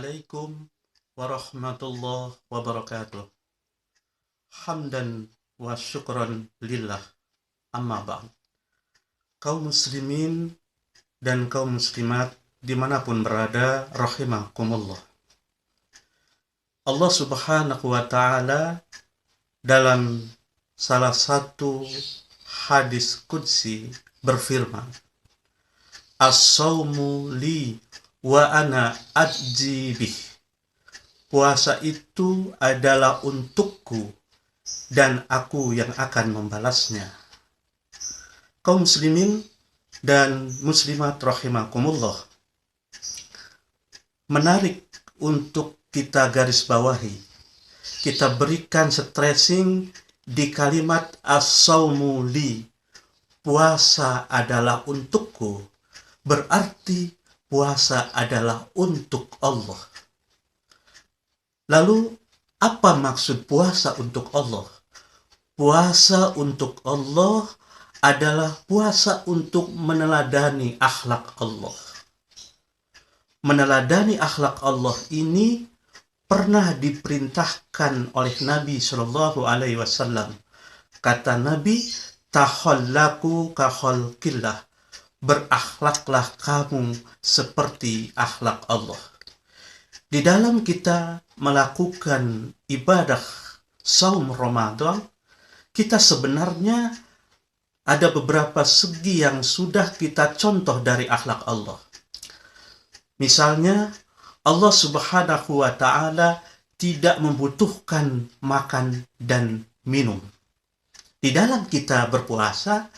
Assalamualaikum warahmatullahi wabarakatuh. Hamdan wa syukran lillah, amma ba'd. Kaum muslimin dan kaum muslimat dimanapun berada, rahimakumullah. Allah subhanahu wa ta'ala dalam salah satu hadis qudsi berfirman, As-sawmu li wa ana ajzi bih. Puasa itu adalah untukku dan aku yang akan membalasnya. Kaum muslimin dan muslimat rahimakumullah, menarik untuk kita garis bawahi, kita berikan stressing di kalimat as-sawmu li, puasa adalah untukku, berarti puasa adalah untuk Allah. Lalu, apa maksud puasa untuk Allah? Puasa untuk Allah adalah puasa untuk meneladani akhlak Allah. Meneladani akhlak Allah ini pernah diperintahkan oleh Nabi Shallallahu Alaihi Wasallam. Kata Nabi, tahallaku ka khalqillah, berakhlaklah kamu seperti akhlak Allah. Di dalam kita melakukan ibadah saum Ramadan, kita sebenarnya ada beberapa segi yang sudah kita contoh dari akhlak Allah. Misalnya, Allah subhanahu wa ta'ala tidak membutuhkan makan dan minum. Di dalam kita berpuasa,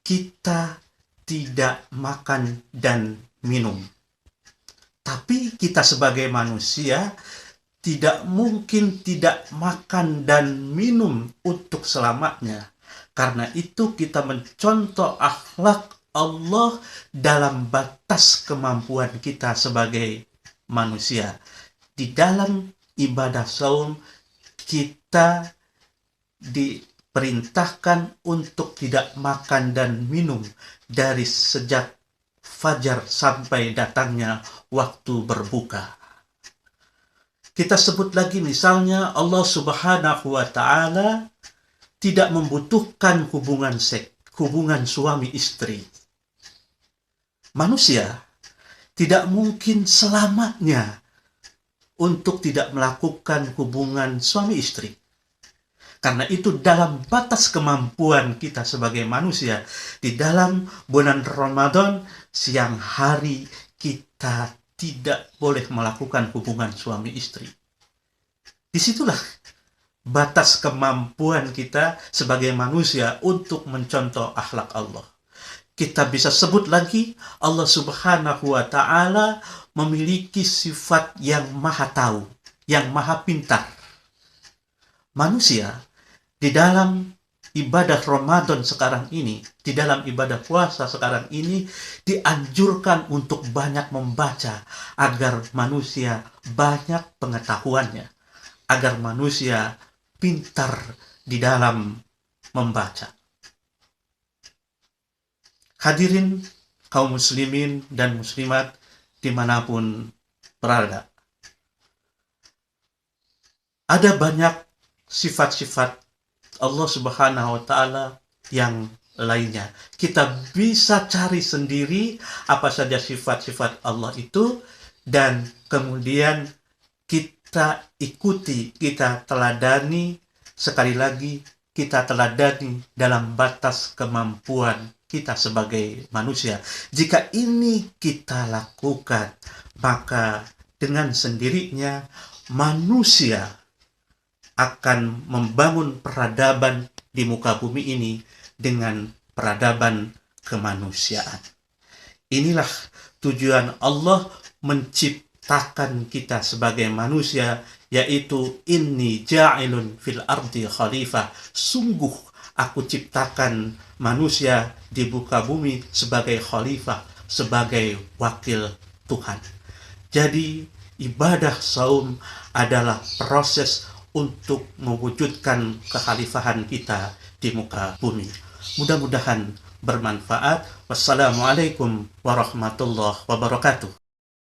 kita tidak makan dan minum. Tapi kita sebagai manusia tidak mungkin tidak makan dan minum untuk selamanya. Karena itu kita mencontoh akhlak Allah dalam batas kemampuan kita sebagai manusia. Di dalam ibadah saum kita diperintahkan untuk tidak makan dan minum dari sejak fajar sampai datangnya waktu berbuka. Kita sebut lagi misalnya Allah subhanahu wa ta'ala tidak membutuhkan hubungan suami istri. Manusia tidak mungkin selamanya untuk tidak melakukan hubungan suami istri. Karena itu dalam batas kemampuan kita sebagai manusia, di dalam bulan Ramadan, siang hari kita tidak boleh melakukan hubungan suami istri. Disitulah batas kemampuan kita sebagai manusia untuk mencontoh akhlak Allah. Kita bisa sebut lagi, Allah subhanahu wa ta'ala memiliki sifat yang maha tahu, yang maha pintar. Manusia di dalam ibadah Ramadan sekarang ini, di dalam ibadah puasa sekarang ini, dianjurkan untuk banyak membaca agar manusia banyak pengetahuannya, agar manusia pintar di dalam membaca. Hadirin kaum muslimin dan muslimat dimanapun berada. Ada banyak sifat-sifat Allah subhanahu wa ta'ala yang lainnya. Kita bisa cari sendiri apa saja sifat-sifat Allah itu, dan kemudian kita ikuti, kita teladani. Sekali lagi, kita teladani dalam batas kemampuan kita sebagai manusia. Jika ini kita lakukan, maka dengan sendirinya manusia akan membangun peradaban di muka bumi ini dengan peradaban kemanusiaan. Inilah tujuan Allah menciptakan kita sebagai manusia, yaitu inni ja'ilun fil ardi khalifah. Sungguh aku ciptakan manusia di muka bumi sebagai khalifah, sebagai wakil Tuhan. Jadi ibadah saum adalah proses untuk mewujudkan kekhalifahan kita di muka bumi. Mudah-mudahan bermanfaat. Wassalamualaikum warahmatullahi wabarakatuh.